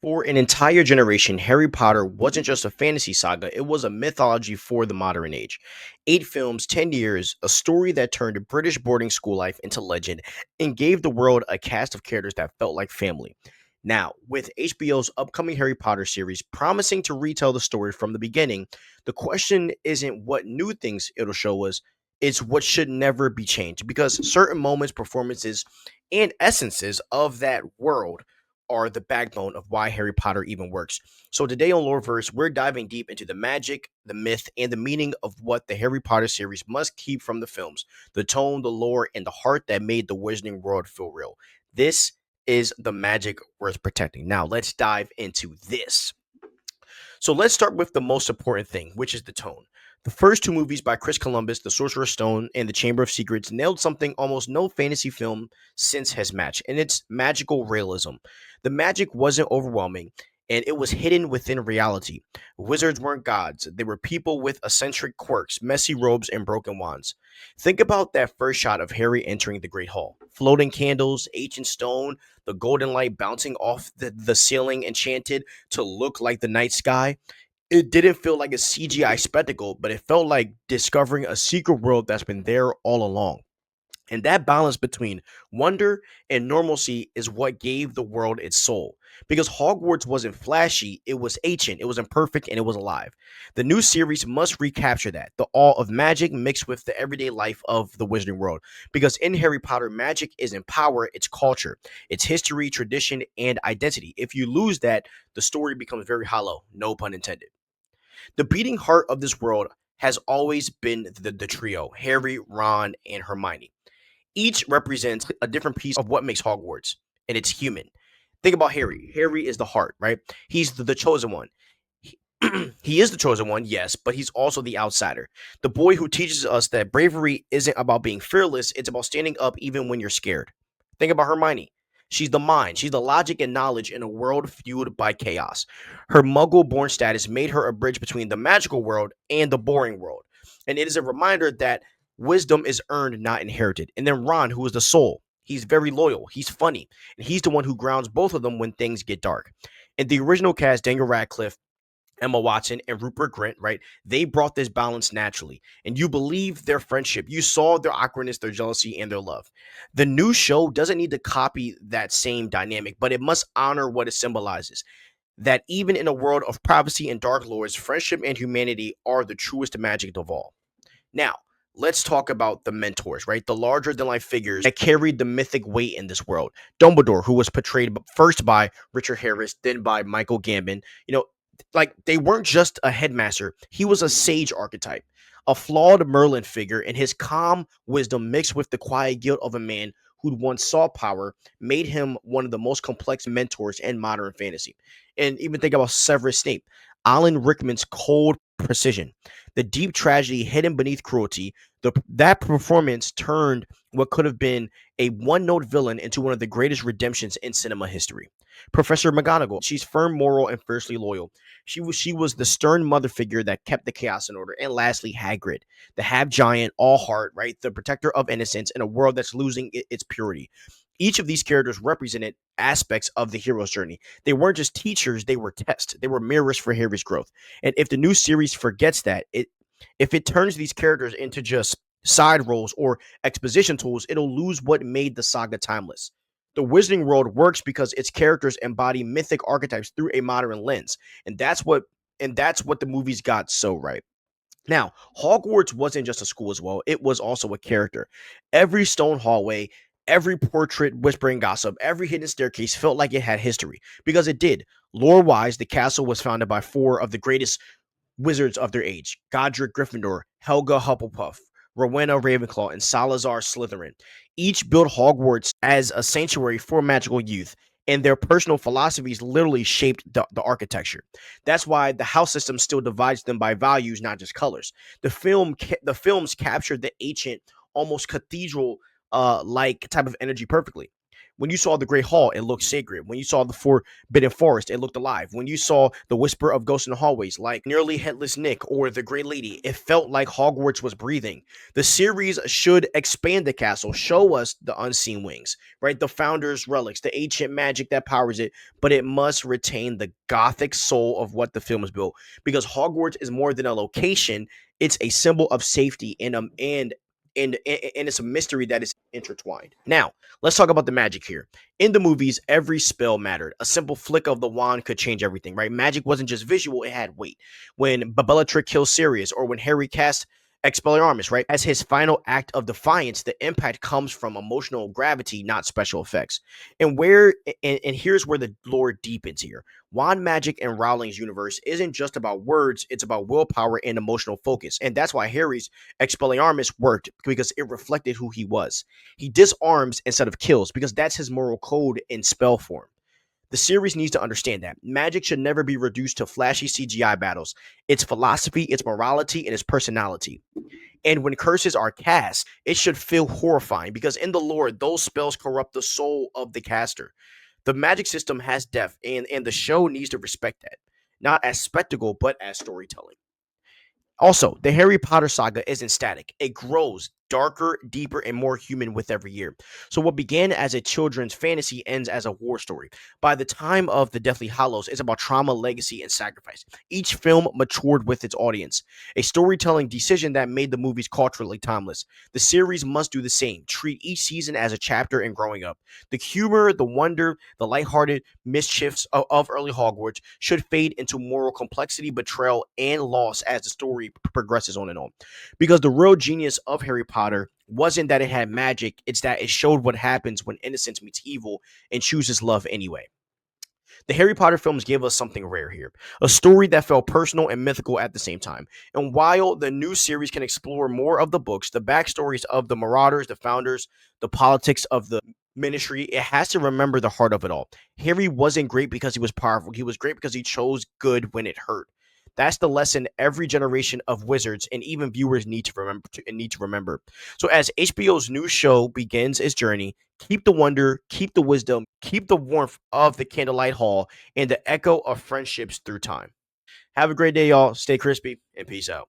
For an entire generation, Harry Potter wasn't just a fantasy saga, it was a mythology for the modern age. 8 films, 10 years, a story that turned British boarding school life into legend and gave the world a cast of characters that felt like family. Now, with HBO's upcoming Harry Potter series promising to retell the story from the beginning, the question isn't what new things it'll show us, it's what should never be changed because certain moments, performances, and essences of that world are the backbone of why Harry Potter even works. So today on Loreverse, we're diving deep into the magic, the myth, and the meaning of what the Harry Potter series must keep from the films, the tone, the lore, and the heart that made the Wizarding World feel real. This is the magic worth protecting. Now, let's dive into this. So let's start with the most important thing, which is the tone. The first two movies by Chris Columbus, The Sorcerer's Stone and The Chamber of Secrets, nailed something almost no fantasy film since has matched, and it's magical realism. The magic wasn't overwhelming, and it was hidden within reality. Wizards weren't gods, they were people with eccentric quirks, messy robes, and broken wands. Think about that first shot of Harry entering the Great Hall. Floating candles, ancient stone, the golden light bouncing off the ceiling, enchanted to look like the night sky. It didn't feel like a CGI spectacle, but it felt like discovering a secret world that's been there all along. And that balance between wonder and normalcy is what gave the world its soul. Because Hogwarts wasn't flashy, it was ancient, it was imperfect, and it was alive. The new series must recapture that, the awe of magic mixed with the everyday life of the Wizarding World. Because in Harry Potter, magic isn't power, it's culture, it's history, tradition, and identity. If you lose that, the story becomes very hollow, no pun intended. The beating heart of this world has always been the trio Harry, Ron, and Hermione. Each represents a different piece of what makes Hogwarts, and it's human. Think about Harry. Harry is the heart, right? He's the chosen one. He, he is the chosen one, yes, but he's also the outsider. The boy who teaches us that bravery isn't about being fearless, it's about standing up even when you're scared. Think about Hermione. She's the mind, she's the logic and knowledge in a world fueled by chaos. Her muggle born status made her a bridge between the magical world and the boring world. And it is a reminder that wisdom is earned, not inherited. And then Ron, who is the soul, he's very loyal, he's funny, and he's the one who grounds both of them when things get dark. In the original cast, Daniel Radcliffe, Emma Watson, and Rupert Grint, right? They brought this balance naturally. And you believe their friendship. You saw their awkwardness, their jealousy, and their love. The new show doesn't need to copy that same dynamic, but it must honor what it symbolizes. That even in a world of privacy and dark lords, friendship and humanity are the truest magic of all. Now, let's talk about the mentors, right? The larger than life figures that carried the mythic weight in this world. Dumbledore, who was portrayed first by Richard Harris, then by Michael Gambon. Like they weren't just a headmaster, he was a sage archetype, a flawed Merlin figure, and his calm wisdom mixed with the quiet guilt of a man who'd once saw power made him one of the most complex mentors in modern fantasy. And even think about Severus Snape, Alan Rickman's cold precision, the deep tragedy hidden beneath cruelty. That performance turned what could have been a one-note villain into one of the greatest redemptions in cinema history. Professor McGonagall, she's firm, moral, and fiercely loyal. She was the stern mother figure that kept the chaos in order. And lastly, Hagrid, the half giant, all heart, right, the protector of innocence in a world that's losing its purity. Each of these characters represented aspects of the hero's journey. They weren't just teachers, they were tests. They were mirrors for Harry's growth. And if the new series forgets that, if it turns these characters into just side roles or exposition tools, it'll lose what made the saga timeless. The Wizarding World works because its characters embody mythic archetypes through a modern lens, and that's what the movies got so right. Now, Hogwarts wasn't just a school as well, it was also a character. Every stone hallway, every portrait whispering gossip, every hidden staircase felt like it had history because it did. Lore wise, the castle was founded by four of the greatest wizards of their age: Godric Gryffindor, Helga Hufflepuff, Rowena Ravenclaw, and Salazar Slytherin. Each built Hogwarts as a sanctuary for magical youth, and their personal philosophies literally shaped the architecture. That's why the house system still divides them by values, not just colors. The films captured the ancient, almost cathedral like type of energy perfectly. When you saw the Great Hall, it looked sacred. When you saw the Forbidden Forest, it looked alive. When you saw the whisper of ghosts in the hallways, like Nearly Headless Nick or the Great Lady, it felt like Hogwarts was breathing. The series should expand the castle, show us the unseen wings, right? The founder's relics, the ancient magic that powers it, but it must retain the gothic soul of what the film is built. Because Hogwarts is more than a location; it's a symbol of safety and it's a mystery that is intertwined. Now, let's talk about the magic here. In the movies, every spell mattered. A simple flick of the wand could change everything, right? Magic wasn't just visual, it had weight. When Bellatrix kills Sirius or when Harry casts Expelliarmus, right? As his final act of defiance, the impact comes from emotional gravity, not special effects. And here's where the lore deepens here. Wand magic in Rowling's universe isn't just about words, it's about willpower and emotional focus. And that's why Harry's Expelliarmus worked because it reflected who he was. He disarms instead of kills because that's his moral code in spell form. The series needs to understand that magic should never be reduced to flashy CGI battles. It's philosophy, its morality, and its personality. And when curses are cast, it should feel horrifying because in the lore, those spells corrupt the soul of the caster. The magic system has depth, and the show needs to respect that, not as spectacle, but as storytelling. Also, the Harry Potter saga isn't static. It grows darker, deeper, and more human with every year. So, what began as a children's fantasy ends as a war story. By the time of The Deathly Hallows, it's about trauma, legacy, and sacrifice. Each film matured with its audience, a storytelling decision that made the movies culturally timeless. The series must do the same, treat each season as a chapter in growing up. The humor, the wonder, the lighthearted mischiefs of early Hogwarts should fade into moral complexity, betrayal, and loss as the story progresses on and on. Because the real genius of Harry Potter wasn't that it had magic, it's that it showed what happens when innocence meets evil and chooses love anyway. The Harry Potter films gave us something rare here, a story that felt personal and mythical at the same time. And while the new series can explore more of the books, the backstories of the Marauders, the Founders, the politics of the Ministry, it has to remember the heart of it all. Harry wasn't great because he was powerful. He was great because he chose good when it hurt. That's the lesson every generation of wizards and even viewers need to remember. So as HBO's new show begins its journey, keep the wonder, keep the wisdom, keep the warmth of the Candlelight Hall, and the echo of friendships through time. Have a great day, y'all. Stay crispy and peace out.